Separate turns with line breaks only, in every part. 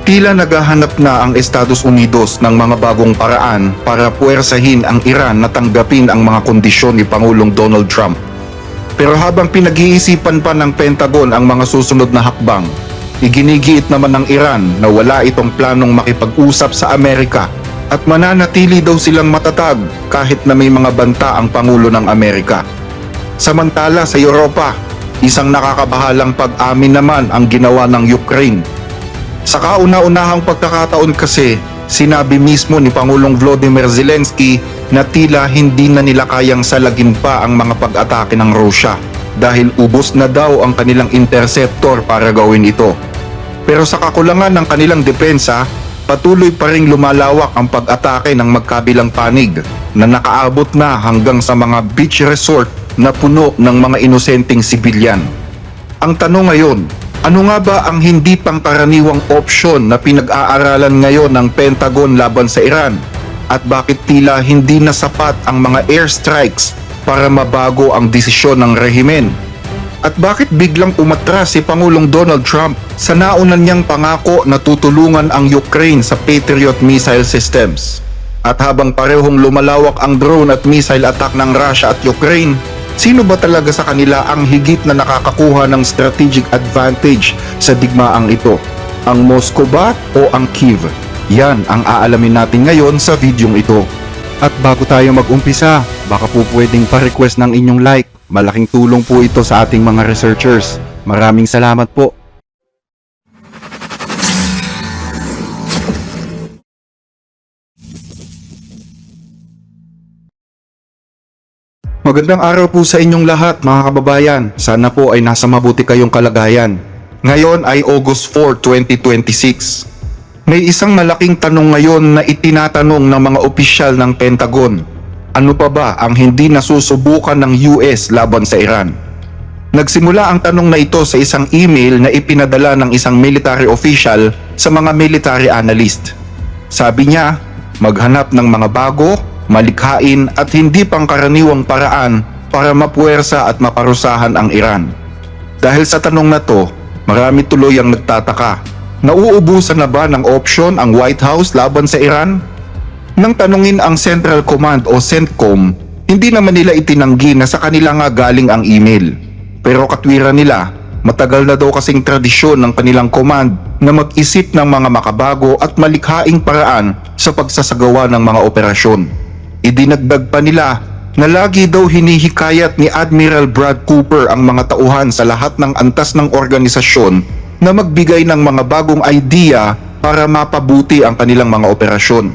Tila naghahanap na ang Estados Unidos ng mga bagong paraan para puwersahin ang Iran na tanggapin ang mga kondisyon ni Pangulong Donald Trump. Pero habang pinag-iisipan pa ng Pentagon ang mga susunod na hakbang, iginigiit naman ng Iran na wala itong planong makipag-usap sa Amerika at mananatili daw silang matatag kahit na may mga banta ang Pangulo ng Amerika. Samantala sa Europa, isang nakakabahalang pag-amin naman ang ginawa ng Ukraine. Sa kauna-unahang pagkakataon kasi, sinabi mismo ni Pangulong Volodymyr Zelensky na tila hindi na nila kayang salagin pa ang mga pag-atake ng Russia dahil ubos na daw ang kanilang interceptor para gawin ito. Pero sa kakulangan ng kanilang depensa, patuloy pa ring lumalawak ang pag-atake ng magkabilang panig na nakaabot na hanggang sa mga beach resort na puno ng mga inosenteng sibilyan. Ang tanong ngayon, ano nga ba ang hindi pangkaraniwang opsyon na pinag-aaralan ngayon ng Pentagon laban sa Iran? At bakit tila hindi na sapat ang mga airstrikes para mabago ang desisyon ng rehimen? At bakit biglang umatras si Pangulong Donald Trump sa nauna niyang pangako na tutulungan ang Ukraine sa Patriot missile systems? At habang parehong lumalawak ang drone at missile attack ng Russia at Ukraine, sino ba talaga sa kanila ang higit na nakakakuha ng strategic advantage sa digmaang ito? Ang Moscow ba o ang Kyiv? Yan ang aalamin natin ngayon sa videong ito. At bago tayo mag-umpisa, baka po pwedeng pa-request ng inyong like. Malaking tulong po ito sa ating mga researchers. Maraming salamat po. Magandang araw po sa inyong lahat mga kababayan. Sana po ay nasa mabuti kayong kalagayan. Ngayon ay August 4, 2026. May isang malaking tanong ngayon na itinatanong ng mga opisyal ng Pentagon. Ano pa ba ang hindi nasusubukan ng US laban sa Iran? Nagsimula ang tanong na ito sa isang email na ipinadala ng isang military official sa mga military analyst. Sabi niya, maghanap ng mga bago, malikhain at hindi pangkaraniwang paraan para mapuwersa at maparusahan ang Iran. Dahil sa tanong na to, marami tuloy ang nagtataka. Nauubusan na ba ng opsyon ang White House laban sa Iran? Nang tanungin ang Central Command o CENTCOM, hindi naman nila itinanggi na sa kanila nga galing ang email. Pero katwiran nila, matagal na daw kasing tradisyon ng kanilang command na mag-isip ng mga makabago at malikhaing paraan sa pagsasagawa ng mga operasyon. Idinagdag pa nila na lagi daw hinihikayat ni Admiral Brad Cooper ang mga tauhan sa lahat ng antas ng organisasyon na magbigay ng mga bagong idea para mapabuti ang kanilang mga operasyon.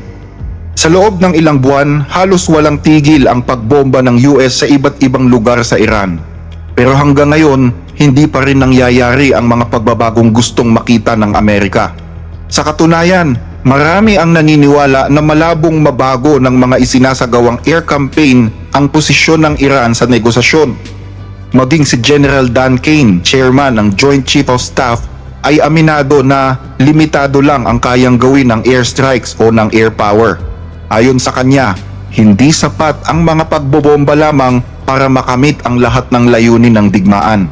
Sa loob ng ilang buwan, halos walang tigil ang pagbomba ng US sa iba't ibang lugar sa Iran. Pero hanggang ngayon, hindi pa rin nangyayari ang mga pagbabagong gustong makita ng Amerika. Sa katunayan, marami ang naniniwala na malabong mabago ng mga isinasagawang air campaign ang posisyon ng Iran sa negosasyon. Maging si General Dan Kane, chairman ng Joint Chief of Staff, ay aminado na limitado lang ang kayang gawin ng airstrikes o ng air power. Ayon sa kanya, hindi sapat ang mga pagbobomba lamang para makamit ang lahat ng layunin ng digmaan.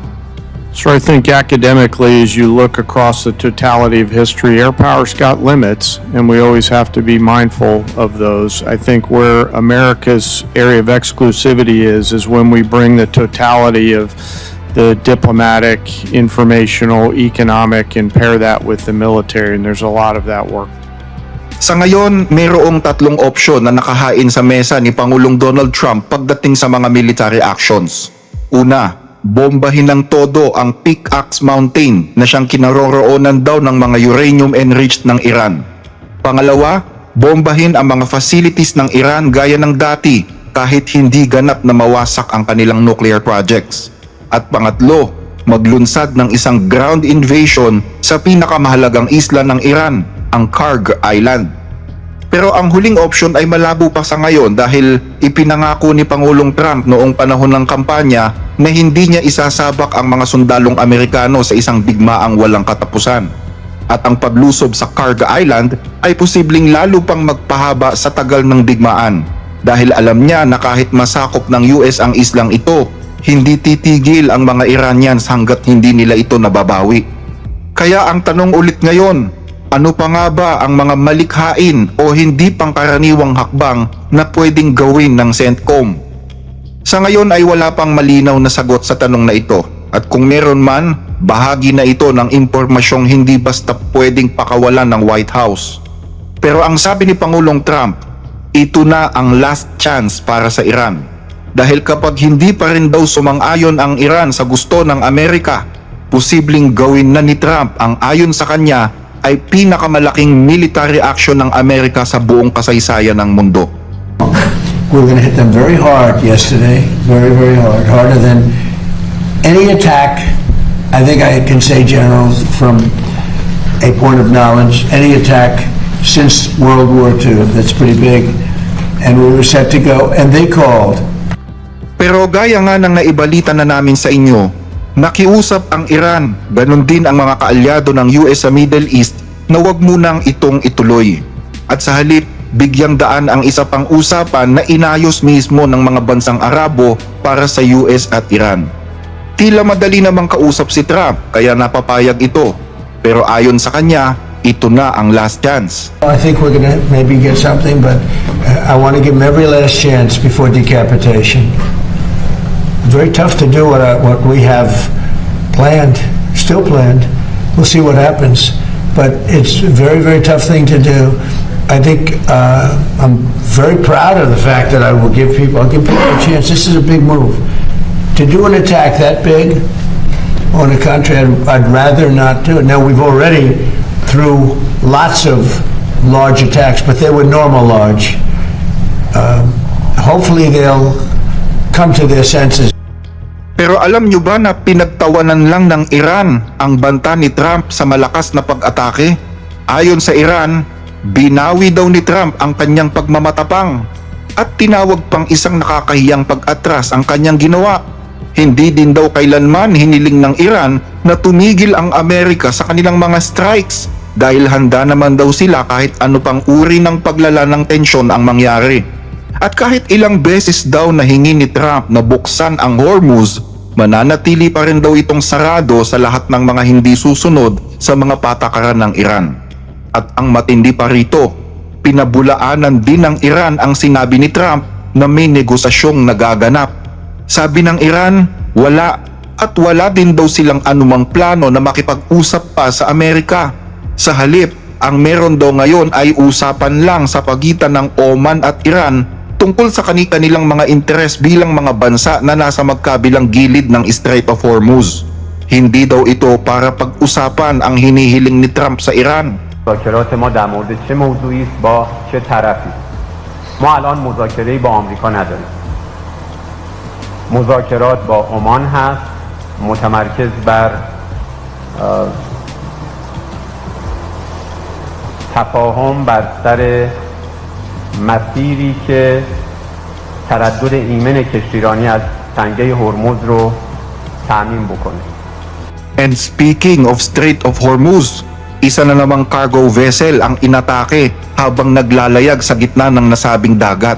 So I think academically, as you look across the totality of history, air power's got limits, and we always have to be mindful of those. I think where America's area of exclusivity is when we bring the totality of the diplomatic, informational, economic, and pair that with the military, and there's a lot of that work.
Sa ngayon, mayroong tatlong opsyon na nakahain sa mesa ni Pangulong Donald Trump pagdating sa mga military actions. Una, bombahin ng todo ang Pickaxe Mountain na siyang kinaroroonan daw ng mga uranium-enriched ng Iran. Pangalawa, bombahin ang mga facilities ng Iran gaya ng dati kahit hindi ganap na mawasak ang kanilang nuclear projects. At pangatlo, maglunsad ng isang ground invasion sa pinakamahalagang isla ng Iran, ang Karg Island. Pero ang huling option ay malabo pa sa ngayon dahil ipinangako ni Pangulong Trump noong panahon ng kampanya na hindi niya isasabak ang mga sundalong Amerikano sa isang digmaang walang katapusan. At ang paglusob sa Karg Island ay posibleng lalo pang magpahaba sa tagal ng digmaan dahil alam niya na kahit masakop ng US ang islang ito, hindi titigil ang mga Iranians hanggat hindi nila ito nababawi. Kaya ang tanong ulit ngayon, ano pa nga ba ang mga malikhain o hindi pangkaraniwang hakbang na pwedeng gawin ng CENTCOM? Sa ngayon ay wala pang malinaw na sagot sa tanong na ito, at kung meron man, bahagi na ito ng impormasyong hindi basta pwedeng pakawalan ng White House. Pero ang sabi ni Pangulong Trump, ito na ang last chance para sa Iran. Dahil kapag hindi pa rin daw sumang-ayon ang Iran sa gusto ng Amerika, posibleng gawin na ni Trump ang ayon sa kanya ay pinakamalaking military action ng Amerika sa buong kasaysayan ng mundo.
We're going to hit them very hard yesterday, very, very hard, harder than any attack. I think I can say, General, from a point of knowledge, any attack since World War II. That's pretty big. And we were set to go, and they called.
Pero gaya nga ng naibalita na namin sa inyo, nakiusap ang Iran, ganun din ang mga kaalyado ng US sa Middle East na wag munang itong ituloy. At sa halip, bigyang daan ang isa pang usapan na inayos mismo ng mga bansang Arabo para sa US at Iran. Tila madali namang kausap si Trump kaya napapayag ito. Pero ayon sa kanya, ito na ang last chance.
I think we're going to maybe get something, but I want to give them every last chance before decapitation. Very tough to do what we have planned, still planned. We'll see what happens, but it's a very, very tough thing to do. I think I'm very proud of the fact that I'll give people a chance. This is a big move. To do an attack that big on a country, I'd rather not do it. Now, we've already through lots of large attacks, but they were normal large. Hopefully they'll come to their senses.
Pero alam nyo ba na pinagtawanan lang ng Iran ang banta ni Trump sa malakas na pag-atake? Ayon sa Iran, binawi daw ni Trump ang kanyang pagmamatapang at tinawag pang isang nakakahiyang pag-atras ang kanyang ginawa. Hindi din daw kailanman hiniling ng Iran na tumigil ang Amerika sa kanilang mga strikes dahil handa naman daw sila kahit ano pang uri ng paglala ng tensyon ang mangyari. At kahit ilang beses daw nahingi ni Trump na buksan ang Hormuz, mananatili pa rin daw itong sarado sa lahat ng mga hindi susunod sa mga patakaran ng Iran. At ang matindi pa rito, pinabulaanan din ng Iran ang sinabi ni Trump na may negosasyong nagaganap. Sabi ng Iran, wala at wala din daw silang anumang plano na makipag-usap pa sa Amerika. Sa halip, ang meron daw ngayon ay usapan lang sa pagitan ng Oman at Iran tungkol sa kanilang mga interes bilang mga bansa na nasa magkabilang gilid ng Strait of Hormuz. Hindi daw ito para pag-usapan ang hinihiling ni Trump sa Iran.
مذاکرات ما در مورد چه موضوعی است با چه طرفی. ما الان مذاکره‌ای با آمریکا نداریم. مذاکرات با عمان هست، متمرکز بر تفاهم بر سر مسیری که تردد ایمن کشتیرانی از تنگه هرمز رو تأمین بکنه.
And speaking of Strait of Hormuz, isa na namang cargo vessel ang inatake habang naglalayag sa gitna ng nasabing dagat.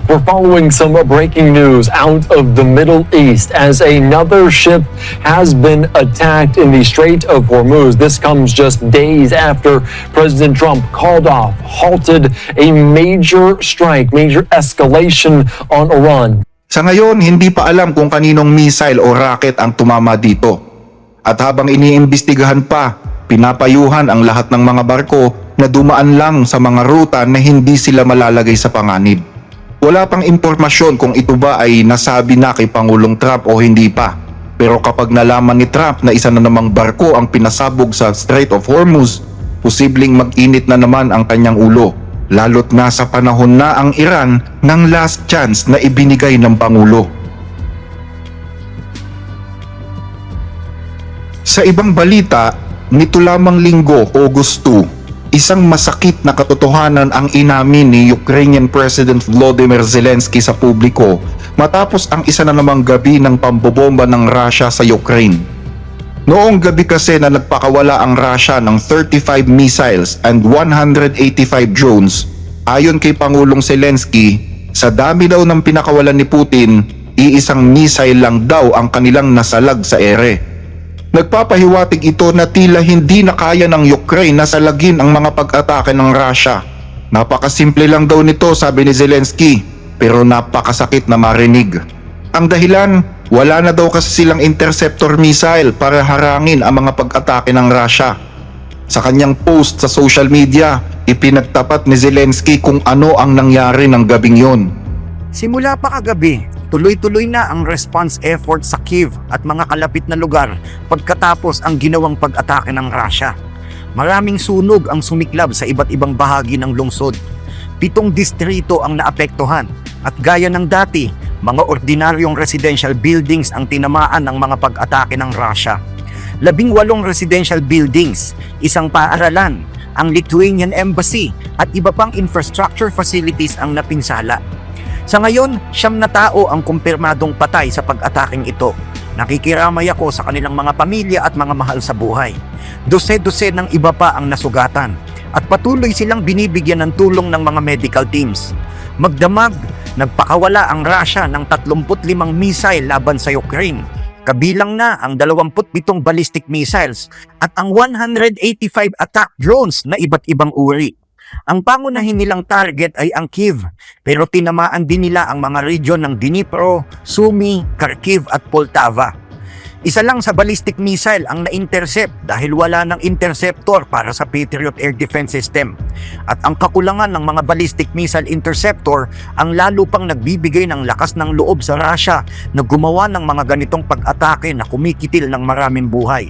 We're following some breaking news out of the Middle East as another ship has been attacked in the Strait of Hormuz. This comes just days after President Trump called off, halted a major strike, major escalation on Iran.
Sa ngayon, hindi pa alam kung kaninong missile o rocket ang tumama dito. At habang iniimbestigahan pa, pinapayuhan ang lahat ng mga barko na dumaan lang sa mga ruta na hindi sila malalagay sa panganib. Wala pang impormasyon kung ito ba ay nasabi na kay Pangulong Trump o hindi pa. Pero kapag nalaman ni Trump na isa na namang barko ang pinasabog sa Strait of Hormuz, posibleng mag-init na naman ang kanyang ulo. Lalo't nasa panahon na ang Iran ng last chance na ibinigay ng Pangulo. Sa ibang balita, nito lamang linggo, August 2, isang masakit na katotohanan ang inamin ni Ukrainian President Volodymyr Zelensky sa publiko matapos ang isa na namang gabi ng pambobomba ng Russia sa Ukraine. Noong gabi kasi na nagpakawala ang Russia ng 35 missiles and 185 drones, ayon kay Pangulong Zelensky, sa dami daw ng pinakawalan ni Putin, iisang missile lang daw ang kanilang nasalag sa ere. Nagpapahiwatig ito na tila hindi na kaya ng Ukraine na salagin ang mga pag-atake ng Russia. Napakasimple lang daw nito, sabi ni Zelensky, pero napakasakit na marinig. Ang dahilan, wala na daw kasi silang interceptor missile para harangin ang mga pag-atake ng Russia. Sa kanyang post sa social media, ipinagtapat ni Zelensky kung ano ang nangyari ng gabing yon.
Simula pa kagabi, tuloy-tuloy na ang response effort sa Kyiv at mga kalapit na lugar pagkatapos ang ginawang pag-atake ng Russia. Maraming sunog ang sumiklab sa iba't ibang bahagi ng lungsod. 7 distrito ang naapektuhan at gaya ng dati, mga ordinaryong residential buildings ang tinamaan ng mga pag-atake ng Russia. 18 residential buildings, isang paaralan, ang Lithuanian Embassy at iba pang infrastructure facilities ang napinsala. Sa ngayon, 9 na tao ang kumpirmadong patay sa pag-ataking ito. Nakikiramay ako sa kanilang mga pamilya at mga mahal sa buhay. Dose-dose ng iba pa ang nasugatan at patuloy silang binibigyan ng tulong ng mga medical teams. Magdamag, nagpakawala ang Russia ng 35 missile laban sa Ukraine. Kabilang na ang 27 ballistic missiles at ang 185 attack drones na iba't ibang uri. Ang pangunahin nilang target ay ang Kyiv, pero tinamaan din nila ang mga region ng Dnipro, Sumy, Kharkiv at Poltava. Isa lang sa ballistic missile ang na-intercept dahil wala ng interceptor para sa Patriot Air Defense System. At ang kakulangan ng mga ballistic missile interceptor ang lalo pang nagbibigay ng lakas ng loob sa Russia na gumawa ng mga ganitong pag-atake na kumikitil ng maraming buhay.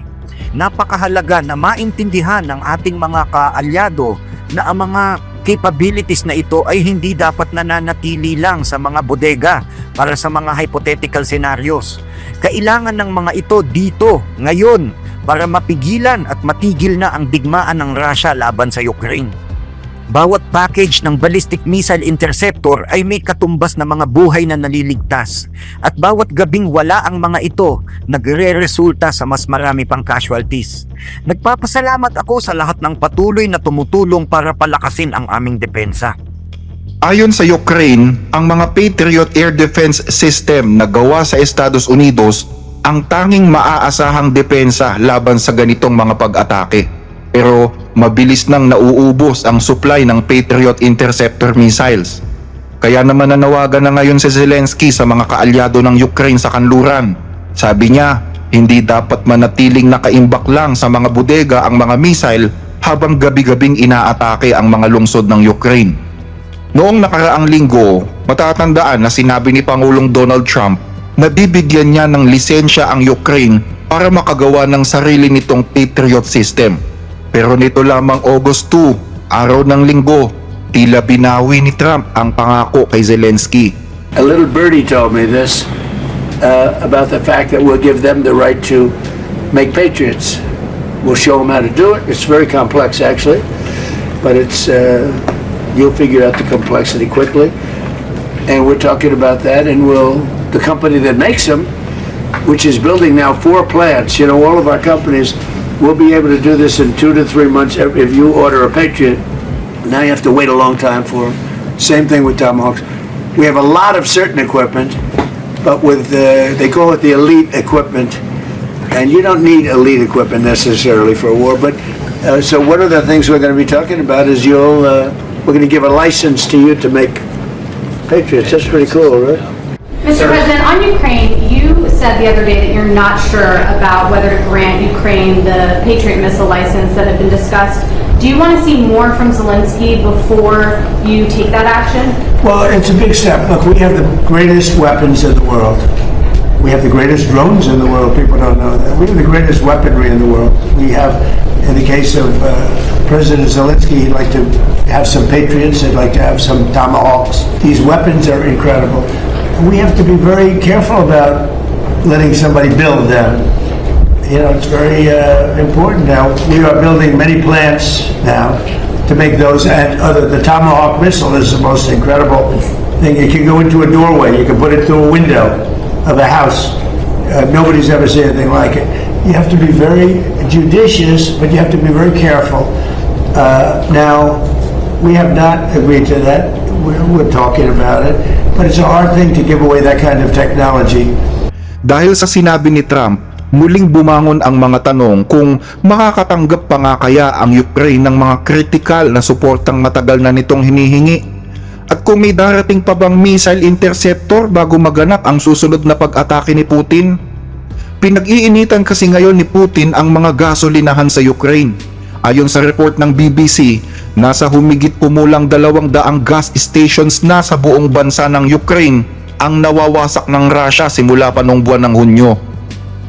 Napakahalaga na maintindihan ng ating mga kaalyado na ang mga capabilities na ito ay hindi dapat nananatili lang sa mga bodega para sa mga hypothetical scenarios. Kailangan ng mga ito dito, ngayon, para mapigilan at matigil na ang digmaan ng Russia laban sa Ukraine. Bawat package ng ballistic missile interceptor ay may katumbas na mga buhay na naliligtas at bawat gabing wala ang mga ito, nagre-resulta sa mas marami pang casualties. Nagpapasalamat ako sa lahat ng patuloy na tumutulong para palakasin ang aming depensa.
Ayon sa Ukraine, ang mga Patriot Air Defense System na gawa sa Estados Unidos ang tanging maaasahang depensa laban sa ganitong mga pag-atake. Pero mabilis nang nauubos ang supply ng Patriot Interceptor missiles. Kaya naman nanawagan na ngayon si Zelensky sa mga kaalyado ng Ukraine sa kanluran. Sabi niya, hindi dapat manatiling nakaimbak lang sa mga bodega ang mga missile habang gabi-gabing inaatake ang mga lungsod ng Ukraine. Noong nakaraang linggo, matatandaan na sinabi ni Pangulong Donald Trump na bibigyan niya ng lisensya ang Ukraine para makagawa ng sarili nitong Patriot system. Pero nito lamang August 2, araw ng linggo, tila binawi ni Trump ang pangako kay Zelensky.
A little birdie told me this about the fact that we'll give them the right to make patriots. We'll show them how to do it. It's very complex, actually, but it's you'll figure out the complexity quickly. And we're talking about that, and the company that makes them, which is building now 4 plants. You know, all of our companies will be able to do this in 2 to 3 months. If you order a Patriot, now you have to wait a long time for them. Same thing with Tomahawks. We have a lot of certain equipment, but with they call it the elite equipment, and you don't need elite equipment necessarily for a war. But so one of the things we're going to be talking about is we're going to give a license to you to make Patriots. That's pretty cool, right?
Mr. President, on Ukraine, you said the other day that you're not sure about whether to grant Ukraine the Patriot missile license that had been discussed. Do you want to see more from Zelensky before you take that action?
Well, it's a big step. Look, we have the greatest weapons in the world. We have the greatest drones in the world. People don't know that. We have the greatest weaponry in the world. We have, in the case of President Zelensky, he'd like to have some Patriots. He'd like to have some Tomahawks. These weapons are incredible. We have to be very careful about letting somebody build them. You know, it's very important now. We are building many plants now to make those, and the Tomahawk missile is the most incredible thing. It can go into a doorway. You can put it through a window of a house. Nobody's ever seen anything like it. You have to be very judicious, but you have to be very careful. Now, we have not agreed to that. We're talking about it. But it's a hard thing to give away that kind of technology.
Dahil sa sinabi ni Trump, Muling bumangon ang mga tanong kung makakatanggap pa nga kaya ang Ukraine ng mga kritikal na suportang matagal na nitong hinihingi. At kung may darating pa bang missile interceptor bago maganap ang susunod na pag-atake ni Putin? Pinag-iinitan kasi ngayon ni Putin ang mga gasolinahan sa Ukraine. Ayon sa report ng BBC, nasa humigit kumulang 200 gas stations na sa buong bansa ng Ukraine ang nawawasak ng Russia simula pa noong buwan ng Hunyo.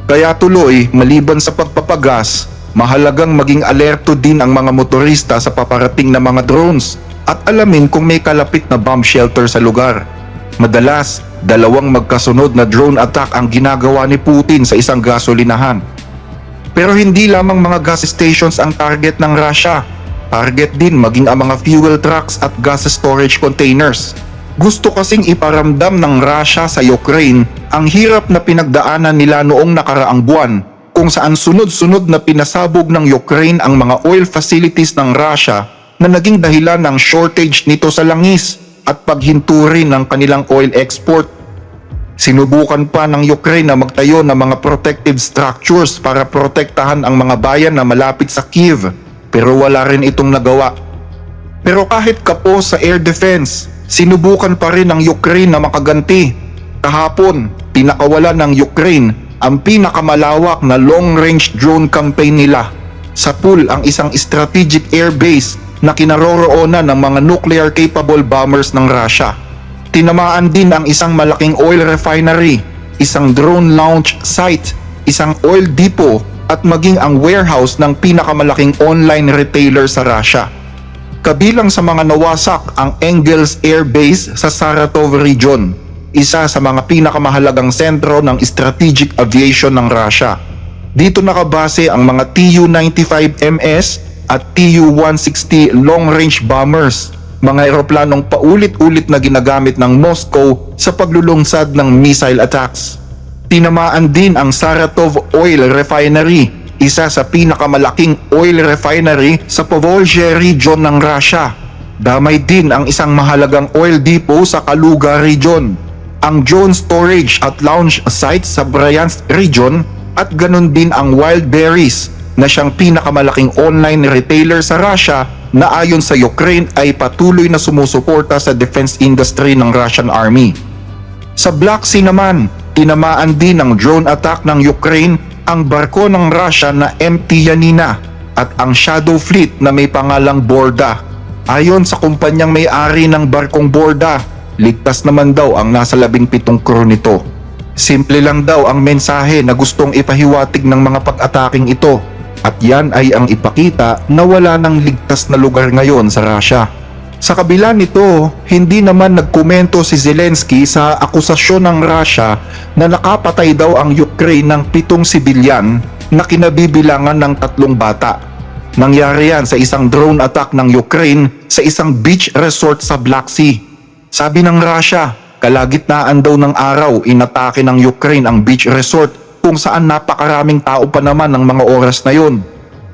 Kaya tuloy, maliban sa pagpapagas, mahalagang maging alerto din ang mga motorista sa paparating na mga drones at alamin kung may kalapit na bomb shelter sa lugar. Madalas, 2 magkasunod na drone attack ang ginagawa ni Putin sa isang gasolinahan. Pero hindi lamang mga gas stations ang target ng Russia. Target din maging ang mga fuel trucks at gas storage containers. Gusto kasing iparamdam ng Russia sa Ukraine ang hirap na pinagdaanan nila noong nakaraang buwan, kung saan sunod-sunod na pinasabog ng Ukraine ang mga oil facilities ng Russia na naging dahilan ng shortage nito sa langis at paghinto rin ng kanilang oil export. Sinubukan pa ng Ukraine na magtayo ng mga protective structures para protektahan ang mga bayan na malapit sa Kyiv, pero wala rin itong nagawa. Pero kahit kapos sa air defense, sinubukan pa rin ng Ukraine na makaganti. Kahapon, pinakawalan ng Ukraine ang pinakamalawak na long-range drone campaign nila. Sa pool ang isang strategic air base na kinaroroonan ng mga nuclear-capable bombers ng Russia. Tinamaan din ang isang malaking oil refinery, isang drone launch site, isang oil depot at maging ang warehouse ng pinakamalaking online retailer sa Russia. Kabilang sa mga nawasak ang Engels Air Base sa Saratov region, isa sa mga pinakamahalagang sentro ng strategic aviation ng Russia. Dito nakabase ang mga Tu-95MS at Tu-160 long-range bombers, mga eroplanong paulit-ulit na ginagamit ng Moscow sa paglulunsad ng missile attacks. Tinamaan din ang Saratov Oil Refinery, isa sa pinakamalaking oil refinery sa Povolzhe region ng Russia. Damay din ang isang mahalagang oil depot sa Kaluga region, ang drone storage at launch site sa Bryansk region, at ganun din ang Wild Berries na siyang pinakamalaking online retailer sa Russia na ayon sa Ukraine ay patuloy na sumusuporta sa defense industry ng Russian Army. Sa Black Sea naman, tinamaan din ng drone attack ng Ukraine ang barko ng Russia na MT Yanina at ang Shadow Fleet na may pangalang Borda. Ayon sa kumpanyang may-ari ng barkong Borda, ligtas naman daw ang nasa 17 crew nito. Simple lang daw ang mensahe na gustong ipahiwatig ng mga pag-ataking ito, at yan ay ang ipakita na wala nang ligtas na lugar ngayon sa Russia. Sa kabila nito, hindi naman nagkomento si Zelensky sa akusasyon ng Russia na nakapatay daw ang Ukraine ng 7 sibilyan na kinabibilangan ng 3 bata. Nangyari yan sa isang drone attack ng Ukraine sa isang beach resort sa Black Sea. Sabi ng Russia, kalagitnaan daw ng araw inatake ng Ukraine ang beach resort kung saan napakaraming tao pa naman ng mga oras na yun.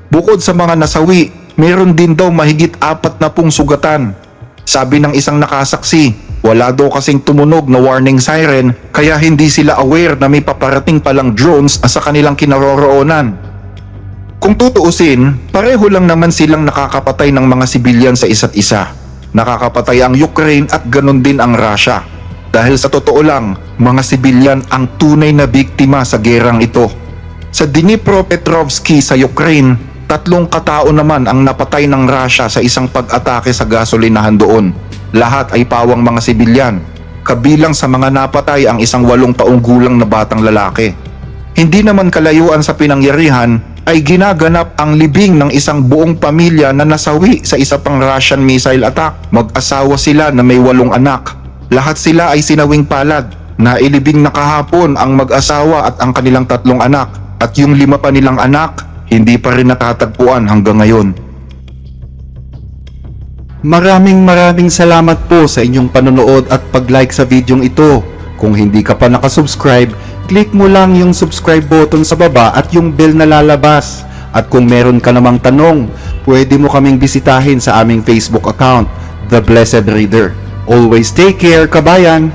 Bukod sa mga nasawi, meron din daw mahigit 40 sugatan. Sabi ng isang nakasaksi, wala daw kasing tumunog na warning siren kaya hindi sila aware na may paparating palang drones sa kanilang kinaroroonan. Kung tutuusin, pareho lang naman silang nakakapatay ng mga sibilyan sa isa't isa. Nakakapatay ang Ukraine at ganun din ang Russia. Dahil sa totoo lang, mga sibilyan ang tunay na biktima sa gerang ito. Sa Dnipropetrovsk sa Ukraine, 3 katao naman ang napatay ng Russia sa isang pag-atake sa gasolinahan doon. Lahat ay pawang mga sibilyan. Kabilang sa mga napatay ang isang 8 taong gulang na batang lalaki. Hindi naman kalayuan sa pinangyarihan ay ginaganap ang libing ng isang buong pamilya na nasawi sa isa pang Russian missile attack. Mag-asawa sila na may 8 anak. Lahat sila ay sinawing palad. Nailibing na kahapon ang mag-asawa at ang kanilang 3 anak. At yung 5 pa nilang anak, hindi pa rin natatagpuan hanggang ngayon. Maraming salamat po sa inyong panonood at pag-like sa videong ito. Kung hindi ka pa nakasubscribe, click mo lang yung subscribe button sa baba at yung bell na lalabas. At kung meron ka namang tanong, pwede mo kaming bisitahin sa aming Facebook account, The Blessed Reader. Always take care, kabayan!